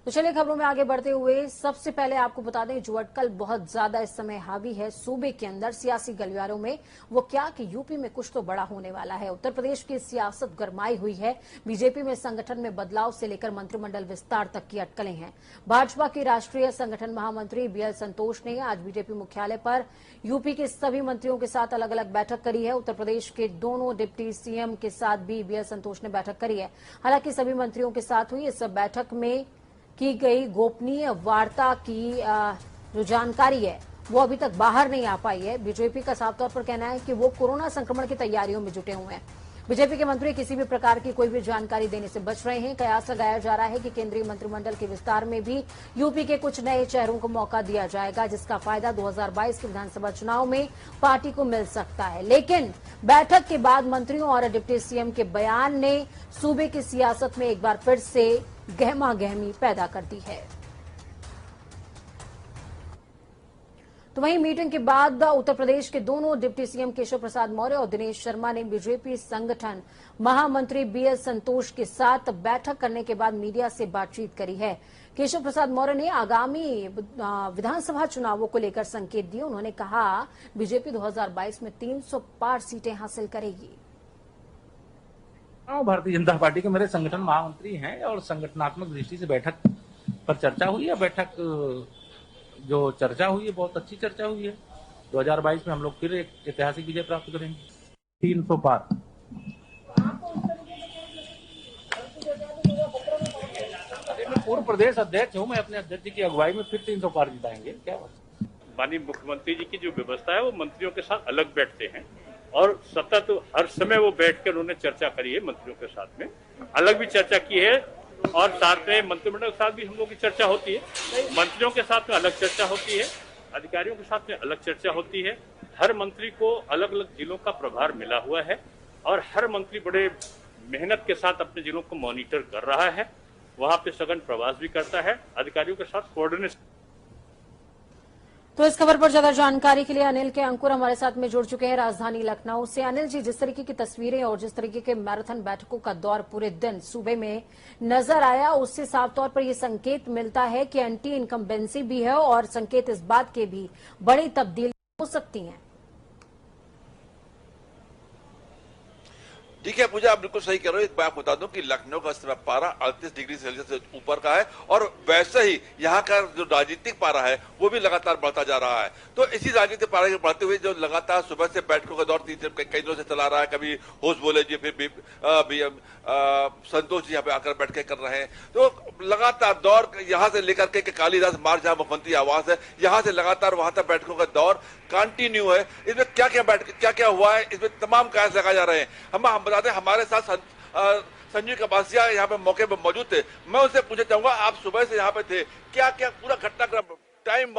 तो चलिए खबरों में आगे बढ़ते हुए सबसे पहले आपको बता दें जो अटकल बहुत ज्यादा इस समय हावी है सूबे के अंदर सियासी गलियारों में, वो क्या कि यूपी में कुछ तो बड़ा होने वाला है। उत्तर प्रदेश की सियासत गरमाई हुई है। बीजेपी में संगठन में बदलाव से लेकर मंत्रिमंडल विस्तार तक की अटकलें हैं। भाजपा के राष्ट्रीय संगठन महामंत्री बीएल संतोष ने आज बीजेपी मुख्यालय पर यूपी के सभी मंत्रियों के साथ अलग अलग बैठक करी है। उत्तर प्रदेश के दोनों डिप्टी सीएम के साथ भी बीएल संतोष ने बैठक करी है। हालांकि सभी मंत्रियों के साथ हुई इस बैठक में की गई गोपनीय वार्ता की जो जानकारी है वो अभी तक बाहर नहीं आ पाई है। बीजेपी का साफ तौर पर कहना है कि वो कोरोना संक्रमण की तैयारियों में जुटे हुए हैं। बीजेपी के मंत्री किसी भी प्रकार की कोई भी जानकारी देने से बच रहे हैं। कयास लगाया जा रहा है कि केंद्रीय मंत्रिमंडल के विस्तार में भी यूपी के कुछ नए चेहरों को मौका दिया जाएगा, जिसका फायदा 2022 के विधानसभा चुनाव में पार्टी को मिल सकता है। लेकिन बैठक के बाद मंत्रियों और डिप्टी सीएम के बयान ने सूबे की सियासत में एक बार फिर से गहमा गहमी पैदा कर दी है। तो वहीं मीटिंग के बाद उत्तर प्रदेश के दोनों डिप्टी सीएम केशव प्रसाद मौर्य और दिनेश शर्मा ने बीजेपी संगठन महामंत्री बीएल संतोष के साथ बैठक करने के बाद मीडिया से बातचीत करी है। केशव प्रसाद मौर्य ने आगामी विधानसभा चुनावों को लेकर संकेत दिए। उन्होंने कहा बीजेपी 2022 में 300 पार सीटें हासिल करेगी। भारतीय जनता पार्टी के मेरे संगठन महामंत्री हैं और संगठनात्मक दृष्टि से बैठक पर चर्चा हुई है। बैठक जो चर्चा हुई है बहुत अच्छी चर्चा हुई है। 2022 में हम लोग फिर एक ऐतिहासिक विजय प्राप्त करेंगे। 300 पार। मैं पूर्व प्रदेश अध्यक्ष हूँ, मैं अपने अध्यक्ष जी की अगुवाई में फिर 300 पार जिताएंगे। क्या बात। माननीय मुख्यमंत्री जी की जो व्यवस्था है वो मंत्रियों के साथ अलग बैठते हैं और सतत हर समय वो बैठकर उन्होंने चर्चा करी है। मंत्रियों के साथ में अलग भी चर्चा की है और साथ में मंत्रिमंडल के साथ भी हम लोग की चर्चा होती है। मंत्रियों के साथ में अलग चर्चा होती है, अधिकारियों के साथ में अलग चर्चा होती है। हर मंत्री को अलग अलग जिलों का प्रभार मिला हुआ है और हर मंत्री बड़े मेहनत के साथ अपने जिलों को मॉनिटर कर रहा है। वहां पे सघन प्रवास भी करता है, अधिकारियों के साथ कोऑर्डिनेशन। तो इस खबर पर ज्यादा जानकारी के लिए अनिल के अंकुर हमारे साथ में जुड़ चुके हैं राजधानी लखनऊ से। अनिल जी, जिस तरीके की तस्वीरें और जिस तरीके के मैराथन बैठकों का दौर पूरे दिन सूबे में नजर आया, उससे साफ तौर पर यह संकेत मिलता है कि एंटी इनकम्बेंसी भी है और संकेत इस बात के भी बड़ी तब्दीली हो सकती हैं। ठीक है पूजा, आप बिल्कुल सही कह रहे हो। एक बात बता दूं कि लखनऊ का इस पारा 38 डिग्री सेल्सियस से ऊपर का है और वैसे ही यहाँ का जो राजनीतिक पारा है वो भी लगातार बढ़ता जा रहा है। तो इसी राजनीतिक पारा के बढ़ते हुए जो लगातार सुबह से बैठकों का दौर कई दिनों से चला रहा है। कभी होश बोले जी, फिर संतोष जी यहाँ पे आकर बैठकें कर रहे हैं। तो लगातार दौर यहाँ से लेकर के कालीदास मार्ग जहाँ मुख्यमंत्री आवास है, यहाँ से लगातार वहां तक बैठकों का दौर कंटिन्यू है। इसमें क्या क्या हुआ है, इसमें तमाम कयास लगाए जा रहे हैं। हम बताते हैं, हमारे साथ संजीव कबासिया यहाँ पे मौके पर मौजूद थे। मैं उनसे पूछना चाहूंगा, आप सुबह से यहाँ पे थे, क्या क्या पूरा घटनाक्रम टाइम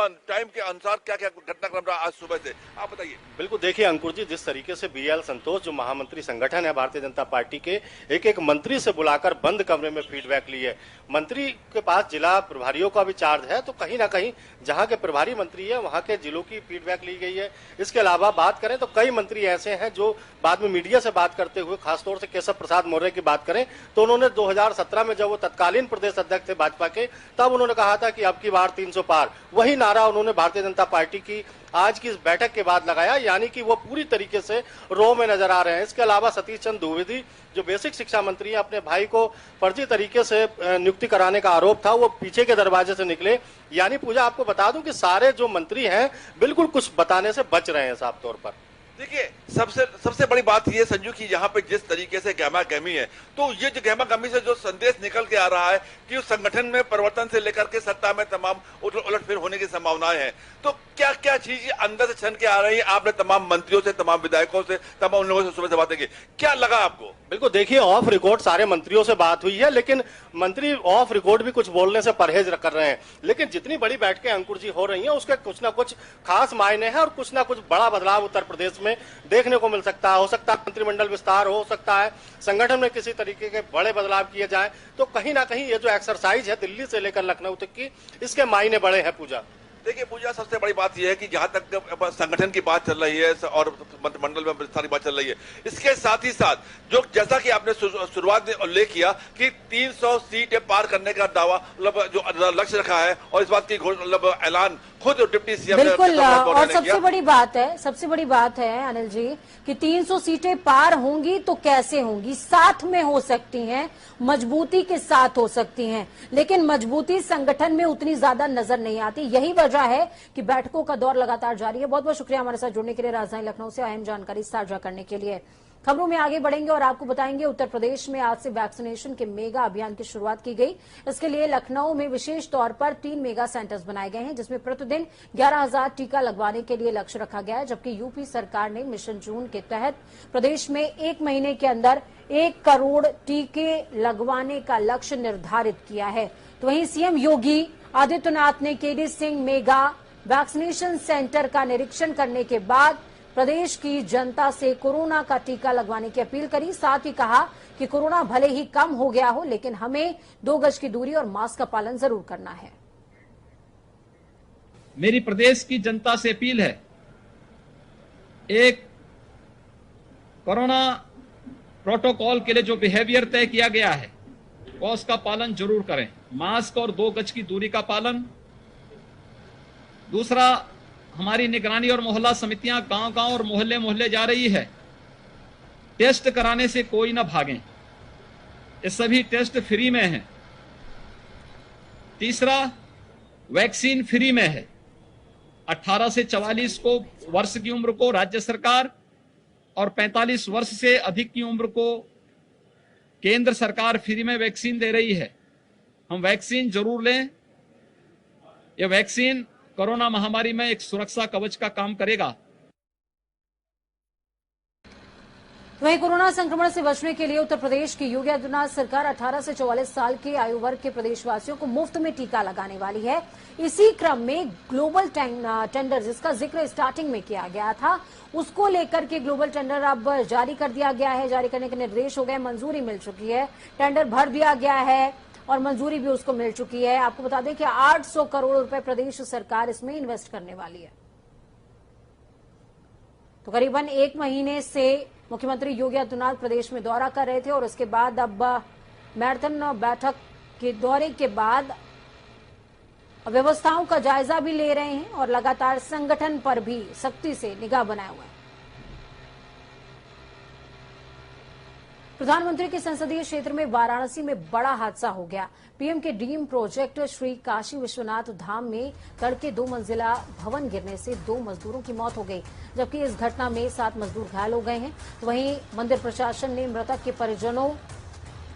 के अनुसार क्या क्या घटनाक्रम रहा आज सुबह से, आप बताइए। बिल्कुल, देखिए अंकुर जी, जिस तरीके से बीएल संतोष जो महामंत्री संगठन है भारतीय जनता पार्टी के, एक एक मंत्री से बुलाकर बंद कमरे में फीडबैक ली है। मंत्री के पास जिला प्रभारियों का भी चार्ज है, तो कहीं ना कहीं जहां के प्रभारी मंत्री है वहां के जिलों की फीडबैक ली गई है। इसके अलावा बात करें तो कई मंत्री ऐसे हैं जो बाद में मीडिया से बात करते हुए, खासतौर से केशव प्रसाद मौर्य की बात करें तो उन्होंने 2017 में जब वो तत्कालीन प्रदेश अध्यक्ष थे भाजपा के, तब उन्होंने कहा था कि अब की बार 300 पार। वही नारा उन्होंने भारतीय जनता पार्टी की आज की इस बैठक के बाद लगाया, यानी कि वो पूरी तरीके से रो में नजर आ रहे हैं। इसके अलावा सतीश चंद्र द्विवेदी जो बेसिक शिक्षा मंत्री है, अपने भाई को फर्जी तरीके से नियुक्ति कराने का आरोप था, वो पीछे के दरवाजे से निकले। यानी पूजा, आपको बता दूं कि सारे जो मंत्री हैं बिल्कुल कुछ बताने से बच रहे हैं साफ तौर पर। देखिए, सबसे बड़ी बात ये संजू की यहाँ पे जिस तरीके से गहमा गहमी है, तो ये जो गहमा गहमी से जो संदेश निकल के आ रहा है कि उस संगठन में परिवर्तन से लेकर के सत्ता में तमाम उलटफेर होने की संभावनाएं हैं। तो क्या क्या चीज अंदर से छन के आ रही है? आपने तमाम मंत्रियों से, तमाम विधायकों से, तमाम उन लोगों से सुबह से बातें की, क्या लगा आपको? बिल्कुल, देखिए ऑफ रिकॉर्ड सारे मंत्रियों से बात हुई है, लेकिन मंत्री ऑफ रिकॉर्ड भी कुछ बोलने से परहेज कर रहे हैं। लेकिन जितनी बड़ी बैठकें अंकुर जी हो रही हैं उसके कुछ ना कुछ खास मायने हैं और कुछ ना कुछ बड़ा बदलाव उत्तर प्रदेश में देखने को मिल सकता है। हो सकता है मंत्रिमंडल विस्तार, हो सकता है संगठन में किसी तरीके के बड़े बदलाव किए जाए। तो कहीं ना कहीं ये जो एक्सरसाइज है दिल्ली से लेकर लखनऊ तक की, इसके मायने बड़े हैं पूजा। देखिए पूजा, सबसे बड़ी बात यह है कि जहां तक संगठन की बात चल रही है और मंत्रिमंडल में विस्तार की बात चल रही है, इसके साथ ही साथ जो जैसा कि आपने शुरुआत में उल्लेख किया कि 300 सीटें पार करने का दावा मतलब जो लक्ष्य रखा है और इस बात की मतलब ऐलान खुद डिप्टी सीएम बिल्कुल। और सबसे बड़ी बात है अनिल जी कि 300 सीटें पार होंगी तो कैसे होंगी? साथ में हो सकती हैं, मजबूती के साथ हो सकती हैं, लेकिन मजबूती संगठन में उतनी ज्यादा नजर नहीं आती। यही वजह है कि बैठकों का दौर लगातार जारी है। बहुत बहुत शुक्रिया हमारे साथ जुड़ने के लिए, राजधानी लखनऊ से अहम जानकारी साझा करने के लिए। खबरों में आगे बढ़ेंगे और आपको बताएंगे उत्तर प्रदेश में आज से वैक्सीनेशन के मेगा अभियान की शुरुआत की गई। इसके लिए लखनऊ में विशेष तौर पर 3 मेगा सेंटर्स बनाए गए हैं, जिसमें प्रतिदिन 11,000 टीका लगवाने के लिए लक्ष्य रखा गया है। जबकि यूपी सरकार ने मिशन जून के तहत प्रदेश में 1 महीने के अंदर 1 करोड़ टीके लगवाने का लक्ष्य निर्धारित किया है। तो वहीं सीएम योगी आदित्यनाथ ने KD Singh mega vaccination centre का निरीक्षण करने के बाद प्रदेश की जनता से कोरोना का टीका लगवाने की अपील करी। साथ ही कहा कि कोरोना भले ही कम हो गया हो, लेकिन हमें 2 गज की दूरी और मास्क का पालन जरूर करना है। मेरी प्रदेश की जनता से अपील है, एक कोरोना प्रोटोकॉल के लिए जो बिहेवियर तय किया गया है वो उसका पालन जरूर करें। मास्क और 2 गज की दूरी का पालन। दूसरा, हमारी निगरानी और मोहल्ला समितियां गांव-गांव और मोहल्ले जा रही है। टेस्ट कराने से कोई ना भागें, ये सभी टेस्ट फ्री में हैं। तीसरा, वैक्सीन फ्री में है। 18 से 44 को वर्ष की उम्र को राज्य सरकार और 45 वर्ष से अधिक की उम्र को केंद्र सरकार फ्री में वैक्सीन दे रही है। हम वैक्सीन जरूर लें। यह वैक्सीन कोरोना महामारी में एक सुरक्षा कवच का काम करेगा। वहीं कोरोना संक्रमण से बचने के लिए उत्तर प्रदेश की योगी आदित्यनाथ सरकार 18 से 44 साल के आयु वर्ग के प्रदेशवासियों को मुफ्त में टीका लगाने वाली है। इसी क्रम में ग्लोबल टेंडर, जिसका जिक्र स्टार्टिंग में किया गया था, उसको लेकर के ग्लोबल टेंडर अब जारी कर दिया गया है। जारी करने के निर्देश हो गए, मंजूरी मिल चुकी है, टेंडर भर दिया गया है और मंजूरी भी उसको मिल चुकी है। आपको बता दें कि 800 करोड़ रुपए प्रदेश सरकार इसमें इन्वेस्ट करने वाली है। तो करीबन 1 महीने से मुख्यमंत्री योगी आदित्यनाथ प्रदेश में दौरा कर रहे थे और उसके बाद अब मैराथन बैठक के दौरे के बाद व्यवस्थाओं का जायजा भी ले रहे हैं और लगातार संगठन पर भी सख्ती से निगाह बनाए हुए हैं। प्रधानमंत्री के संसदीय क्षेत्र में वाराणसी में बड़ा हादसा हो गया। पीएम के ड्रीम प्रोजेक्ट श्री काशी विश्वनाथ धाम में तड़के 2 मंजिला भवन गिरने से 2 मजदूरों की मौत हो गई, जबकि इस घटना में 7 मजदूर घायल हो गए हैं। तो वहीं मंदिर प्रशासन ने मृतक के परिजनों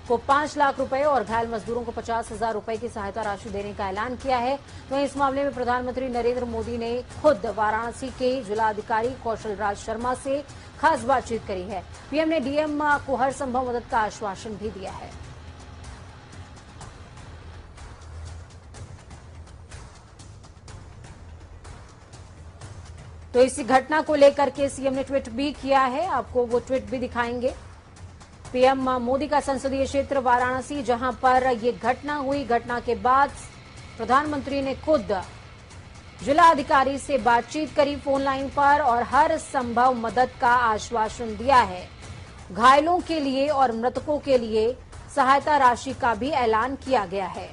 को 5 लाख रुपए और घायल मजदूरों को 50,000 रुपए की सहायता राशि देने का ऐलान किया है। तो इस मामले में प्रधानमंत्री नरेंद्र मोदी ने खुद वाराणसी के जिलाधिकारी कौशल राज शर्मा से खास बातचीत करी है। पीएम ने डीएम को हर संभव मदद का आश्वासन भी दिया है। तो इसी घटना को लेकर के सीएम ने ट्वीट भी किया है, आपको वो ट्वीट भी दिखाएंगे। पीएम मोदी का संसदीय क्षेत्र वाराणसी, जहां पर ये घटना हुई, घटना के बाद प्रधानमंत्री ने खुद जिलाधिकारी से बातचीत करी फोन लाइन पर और हर संभव मदद का आश्वासन दिया है। घायलों के लिए और मृतकों के लिए सहायता राशि का भी ऐलान किया गया है।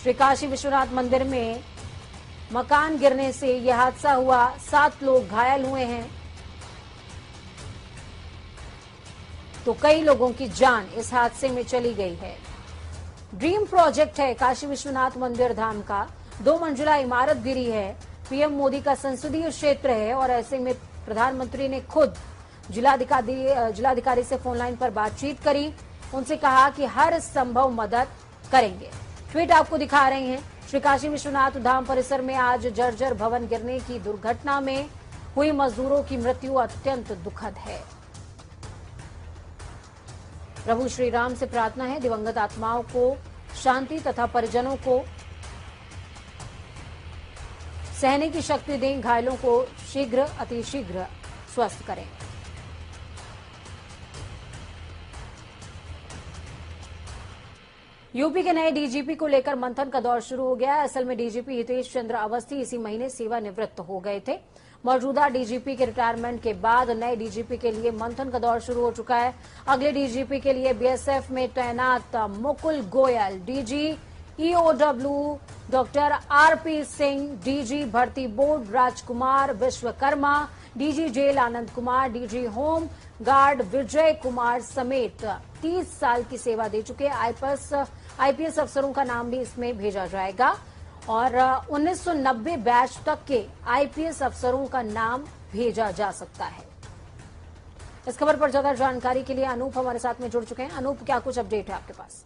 श्री काशी विश्वनाथ मंदिर में मकान गिरने से यह हादसा हुआ, 7 लोग घायल हुए हैं, तो कई लोगों की जान इस हादसे में चली गई है। ड्रीम प्रोजेक्ट है काशी विश्वनाथ मंदिर धाम का, 2 मंजिला इमारत गिरी है। पीएम मोदी का संसदीय क्षेत्र है और ऐसे में प्रधानमंत्री ने खुद जिलाधिकारी से फोन लाइन पर बातचीत करी, उनसे कहा कि हर संभव मदद करेंगे। ट्वीट आपको दिखा रहे हैं। श्री काशी विश्वनाथ धाम परिसर में आज जर्जर भवन गिरने की दुर्घटना में हुई मजदूरों की मृत्यु अत्यंत दुखद है। प्रभु श्री राम से प्रार्थना है दिवंगत आत्माओं को शांति तथा परिजनों को सहने की शक्ति दें, घायलों को शीघ्र अतिशीघ्र स्वस्थ करें। यूपी के नए डीजीपी को लेकर मंथन का दौर शुरू हो गया है। असल में डीजीपी हितेश चंद्र अवस्थी इसी महीने सेवानिवृत्त हो गए थे। मौजूदा डीजीपी के रिटायरमेंट के बाद नए डीजीपी के लिए मंथन का दौर शुरू हो चुका है। अगले डीजीपी के लिए बीएसएफ में तैनात Mukul Goyal, DG EOW doctor RP Singh, DG भर्ती बोर्ड राजकुमार Vishwakarma, DG jail Anand Kumar, DG home guard Vijay Kumar समेत 30 साल की सेवा दे चुके आईपीएस अफसरों का नाम भी इसमें भेजा जाएगा और 1990 बैच तक के आईपीएस अफसरों का नाम भेजा जा सकता है। इस खबर पर ज्यादा जानकारी के लिए अनूप हमारे साथ में जुड़ चुके हैं। अनूप, क्या कुछ अपडेट है आपके पास?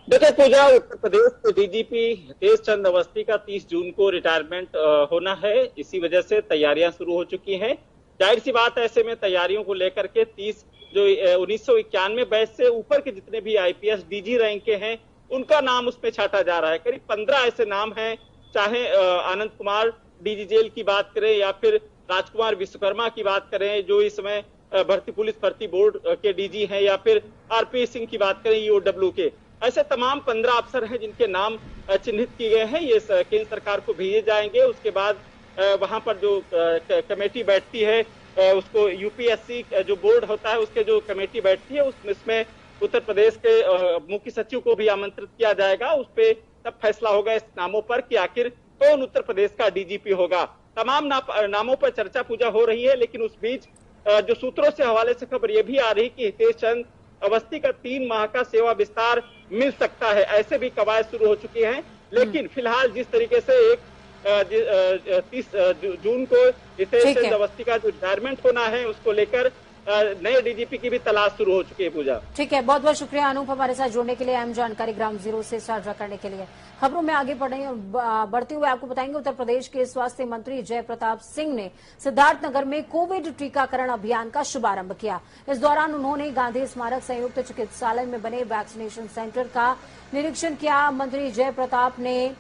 देखिए पूजा, उत्तर प्रदेश के डीजीपी हितेश चंद्र अवस्थी का 30 जून को रिटायरमेंट होना है। इसी वजह से तैयारियां शुरू हो चुकी हैं। जाहिर सी बात है, ऐसे में तैयारियों को लेकर के 30 जो 1991 बैच से ऊपर के जितने भी आईपीएस डीजी रैंक के हैं उनका नाम उसमें छाटा जा रहा है। करीब 15 ऐसे नाम हैं, चाहे आनंद कुमार डीजी जेल की बात करें या फिर राजकुमार विश्वकर्मा की बात करें जो इस समय पुलिस भर्ती बोर्ड के डीजी हैं, या फिर आरपी सिंह की बात करें ईओडब्ल्यू के। ऐसे तमाम 15 अफसर हैं जिनके नाम चिन्हित किए गए हैं। ये केंद्र सरकार को भेजे जाएंगे। उसके बाद वहां पर जो कमेटी बैठती है उसको यूपीएससी जो बोर्ड होता है उसके जो कमेटी बैठती है उसमें उत्तर प्रदेश के मुख्य सचिव को भी आमंत्रित किया जाएगा। उस पर तब फैसला होगा इस नामों पर कि आखिर कौन उत्तर प्रदेश का डीजीपी होगा। तमाम नामों पर चर्चा पूजा हो रही है, लेकिन उस बीच जो सूत्रों से हवाले से खबर यह भी आ रही कि हितेश चंद्र अवस्थी का 3 माह का सेवा विस्तार मिल सकता है। ऐसे भी कवायद शुरू हो चुकी हैं। लेकिन फिलहाल जिस तरीके से 30 जून को हितेश चंद्र अवस्थी का जो रिटायरमेंट होना है उसको लेकर नए डीजीपी की भी तलाश शुरू हो चुकी है। पूजा, ठीक है, बहुत बहुत शुक्रिया अनूप हमारे साथ जुड़ने के लिए, अहम जानकारी ग्राउंड जीरो से साझा करने के लिए। खबरों में आगे बढ़ते हुए आपको बताएंगे, उत्तर प्रदेश के स्वास्थ्य मंत्री जय प्रताप सिंह ने सिद्धार्थनगर में कोविड टीकाकरण अभियान का शुभारंभ किया। इस दौरान उन्होंने गांधी स्मारक संयुक्त चिकित्सालय में बने वैक्सीनेशन सेंटर का निरीक्षण किया। मंत्री जय प्रताप ने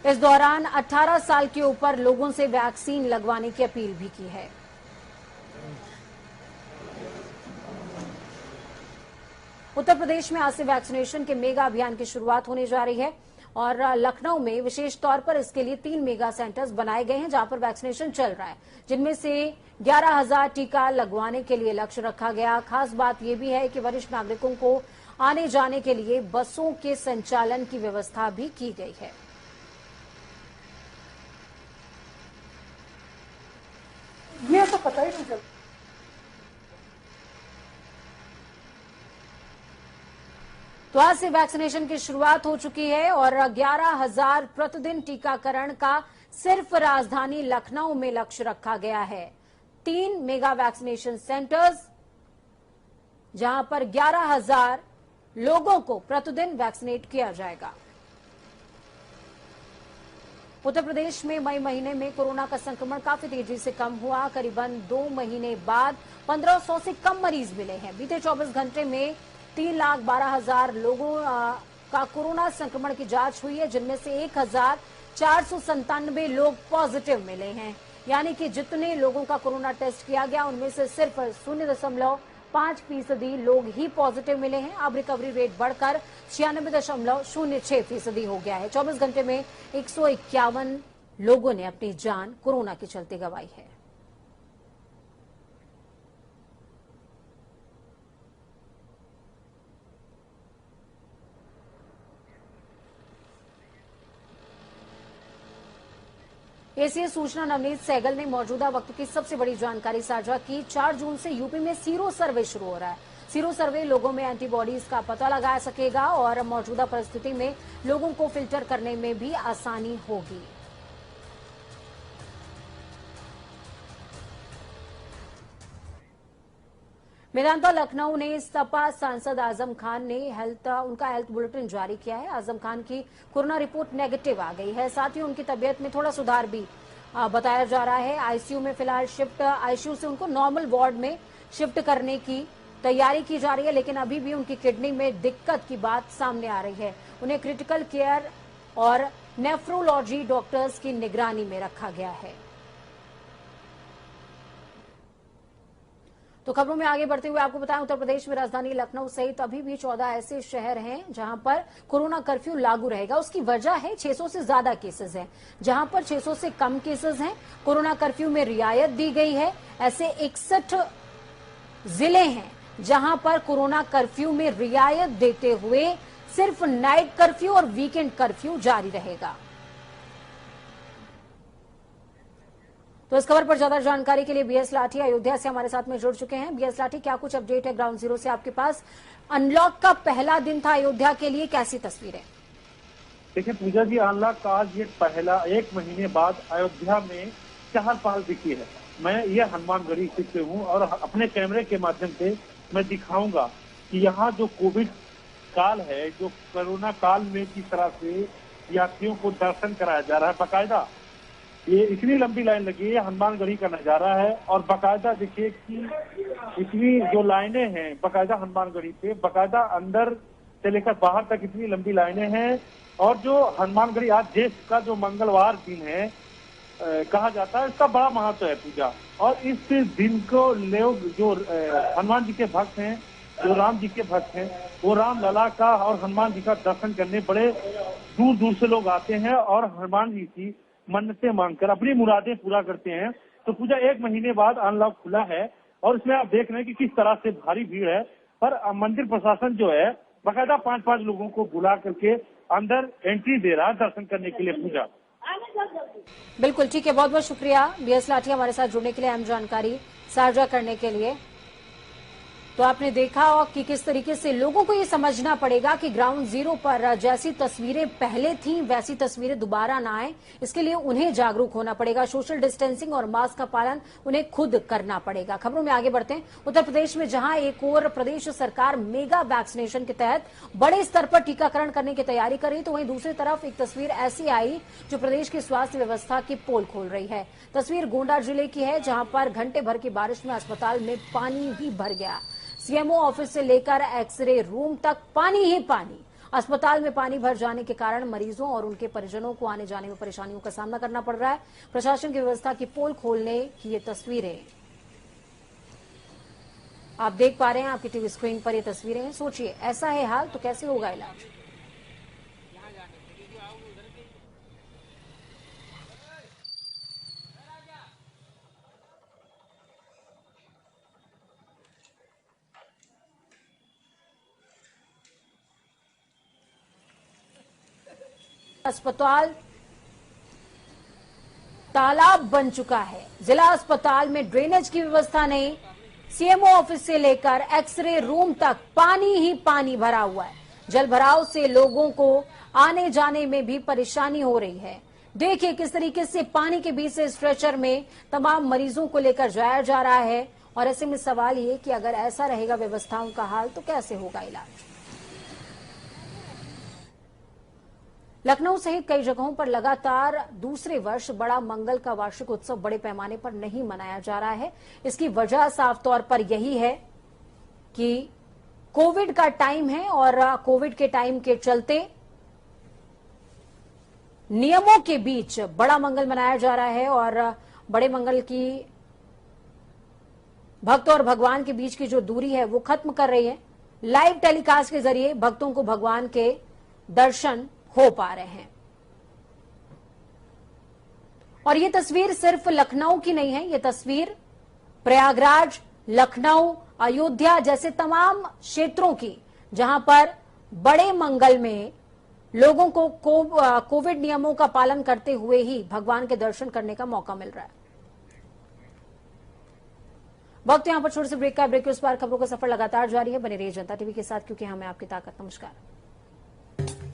इस दौरान 18 साल के ऊपर लोगों से वैक्सीन लगवाने की अपील भी की है। उत्तर प्रदेश में आज से वैक्सीनेशन के मेगा अभियान की शुरुआत होने जा रही है और लखनऊ में विशेष तौर पर इसके लिए 3 मेगा सेंटर्स बनाए गए हैं जहां पर वैक्सीनेशन चल रहा है, जिनमें से 11,000 टीका लगवाने के लिए लक्ष्य रखा गया। खास बात यह भी है कि वरिष्ठ नागरिकों को आने जाने के लिए बसों के संचालन की व्यवस्था भी की गई है। ये तो पता ही नहीं चलता। तो आज से वैक्सीनेशन की शुरुआत हो चुकी है और 11,000 प्रतिदिन टीकाकरण का सिर्फ राजधानी लखनऊ में लक्ष्य रखा गया है। 3 मेगा वैक्सीनेशन सेंटर्स जहां पर 11,000 लोगों को प्रतिदिन वैक्सीनेट किया जाएगा। उत्तर प्रदेश में मई महीने में कोरोना का संक्रमण काफी तेजी से कम हुआ। करीबन 2 महीने बाद 1500 से कम मरीज मिले हैं। बीते 24 घंटे में 3,12,000 लोगों का कोरोना संक्रमण की जांच हुई है, जिनमें से 1,497 लोग पॉजिटिव मिले हैं। यानी कि जितने लोगों का कोरोना टेस्ट किया गया उनमें से सिर्फ 0.5% लोग ही पॉजिटिव मिले हैं। अब रिकवरी रेट बढ़कर 96.06% हो गया है। 24 घंटे में 151 लोगों ने अपनी जान कोरोना के चलते गंवाई है। एसीएस सूचना नवनीत सहगल ने मौजूदा वक्त की सबसे बड़ी जानकारी साझा की। 4 जून से यूपी में सीरो सर्वे शुरू हो रहा है। सीरो सर्वे लोगों में एंटीबॉडीज का पता लगा सकेगा और मौजूदा परिस्थिति में लोगों को फिल्टर करने में भी आसानी होगी। मेदांता लखनऊ ने सपा सांसद आजम खान ने उनका हेल्थ बुलेटिन जारी किया है। आजम खान की कोरोना रिपोर्ट नेगेटिव आ गई है। साथ ही उनकी तबीयत में थोड़ा सुधार भी बताया जा रहा है। आईसीयू में फिलहाल आईसीयू से उनको नॉर्मल वार्ड में शिफ्ट करने की तैयारी की जा रही है, लेकिन अभी भी उनकी किडनी में दिक्कत की बात सामने आ रही है। उन्हें क्रिटिकल केयर और नेफ्रोलॉजी डॉक्टर्स की निगरानी में रखा गया है। तो खबरों में आगे बढ़ते हुए आपको बताएं, उत्तर प्रदेश में राजधानी लखनऊ सहित अभी भी 14 ऐसे शहर हैं जहां पर कोरोना कर्फ्यू लागू रहेगा। उसकी वजह है 600 से ज्यादा केसेस हैं। जहां पर 600 से कम केसेस हैं, कोरोना कर्फ्यू में रियायत दी गई है। ऐसे 61 जिले हैं जहां पर कोरोना कर्फ्यू में रियायत देते हुए सिर्फ नाइट कर्फ्यू और वीकेंड कर्फ्यू जारी रहेगा। तो इस खबर पर ज्यादा जानकारी के लिए बीएस लाठी अयोध्या से हमारे साथ में जुड़ चुके हैं। बीएस लाठी, क्या कुछ अपडेट है ग्राउंड जीरो से आपके पास? अनलॉक का पहला दिन था अयोध्या के लिए, कैसी तस्वीरें? देखिए पूजा जी, अनलॉक का आज ये पहला 1 महीने बाद अयोध्या में चहल पहल दिखी है। मैं ये हनुमानगढ़ी स्थित पे हूँ और अपने कैमरे के माध्यम से मैं दिखाऊंगा कि यहाँ जो कोविड काल है, जो कोरोना काल में किस तरह से यात्रियों को दर्शन कराया जा रहा है। बाकायदा ये इतनी लंबी लाइन लगी है, हनुमानगढ़ी का नजारा है। और बाकायदा देखिए कि इतनी जो लाइनें हैं बाकायदा हनुमानगढ़ी पे, बाकायदा अंदर से लेकर बाहर तक इतनी लंबी लाइनें हैं। और जो हनुमानगढ़ी आज देश का जो मंगलवार दिन है कहा जाता है, इसका बड़ा महत्व है पूजा। और इस दिन को लोग जो हनुमान जी के भक्त हैं, जो राम जी के भक्त हैं, वो राम लला का और हनुमान जी का दर्शन करने बड़े दूर दूर से लोग आते हैं और हनुमान जी की मन्नतें मांगकर अपनी मुरादें पूरा करते हैं। तो पूजा 1 महीने बाद अनलॉक खुला है और इसमें आप देख रहे हैं कि किस तरह से भारी भीड़ है। पर मंदिर प्रशासन जो है बाकायदा 5-5 लोगों को बुला करके अंदर एंट्री दे रहा है दर्शन करने के लिए। पूजा बिल्कुल ठीक है, बहुत बहुत शुक्रिया बीएस लाठी हमारे साथ जुड़ने के लिए, अहम जानकारी साझा करने के लिए। तो आपने देखा और कि किस तरीके से लोगों को ये समझना पड़ेगा कि ग्राउंड जीरो पर जैसी तस्वीरें पहले थीं वैसी तस्वीरें दोबारा ना आए। इसके लिए उन्हें जागरूक होना पड़ेगा। सोशल डिस्टेंसिंग और मास्क का पालन उन्हें खुद करना पड़ेगा। खबरों में आगे बढ़ते हैं। उत्तर प्रदेश में जहां एक और प्रदेश सरकार मेगा वैक्सीनेशन के तहत बड़े स्तर पर टीकाकरण करने की तैयारी कर रही, तो वहीं दूसरी तरफ एक तस्वीर ऐसी आई जो प्रदेश की स्वास्थ्य व्यवस्था की पोल खोल रही है। तस्वीर गोंडा जिले की है, जहां पर घंटे भर की बारिश में अस्पताल में पानी ही भर गया। सीएमओ ऑफिस से लेकर एक्सरे रूम तक पानी ही पानी। अस्पताल में पानी भर जाने के कारण मरीजों और उनके परिजनों को आने जाने में परेशानियों का सामना करना पड़ रहा है। प्रशासन की व्यवस्था की पोल खोलने की ये तस्वीरें आप देख पा रहे हैं, आपकी टीवी स्क्रीन पर ये तस्वीरें हैं। सोचिए ऐसा है हाल तो कैसे होगा इलाज? अस्पताल तालाब बन चुका है। जिला अस्पताल में ड्रेनेज की व्यवस्था नहीं। सीएमओ ऑफिस से लेकर एक्सरे रूम तक पानी ही पानी भरा हुआ है। जल भराव से लोगों को आने जाने में भी परेशानी हो रही है। देखिए किस तरीके से पानी के बीच से स्ट्रेचर में तमाम मरीजों को लेकर जाया जा रहा है। और ऐसे में सवाल ये कि अगर ऐसा रहेगा व्यवस्थाओं का हाल तो कैसे होगा इलाज? लखनऊ सहित कई जगहों पर लगातार दूसरे वर्ष बड़ा मंगल का वार्षिक उत्सव बड़े पैमाने पर नहीं मनाया जा रहा है। इसकी वजह साफ तौर पर यही है कि कोविड का टाइम है और कोविड के टाइम के चलते नियमों के बीच बड़ा मंगल मनाया जा रहा है। और बड़े मंगल की भक्त और भगवान के बीच की जो दूरी है वो खत्म कर रही है। लाइव टेलीकास्ट के जरिए भक्तों को भगवान के दर्शन हो पा रहे हैं। और ये तस्वीर सिर्फ लखनऊ की नहीं है, ये तस्वीर प्रयागराज, लखनऊ, अयोध्या जैसे तमाम क्षेत्रों की, जहां पर बड़े मंगल में लोगों को कोविड नियमों का पालन करते हुए ही भगवान के दर्शन करने का मौका मिल रहा है। वक्त यहां पर छोटे से ब्रेक का, ब्रेक के उस पार खबरों का सफर लगातार जारी है। बने रहिए जनता टीवी के साथ, क्योंकि हमें आपकी ताकत। नमस्कार।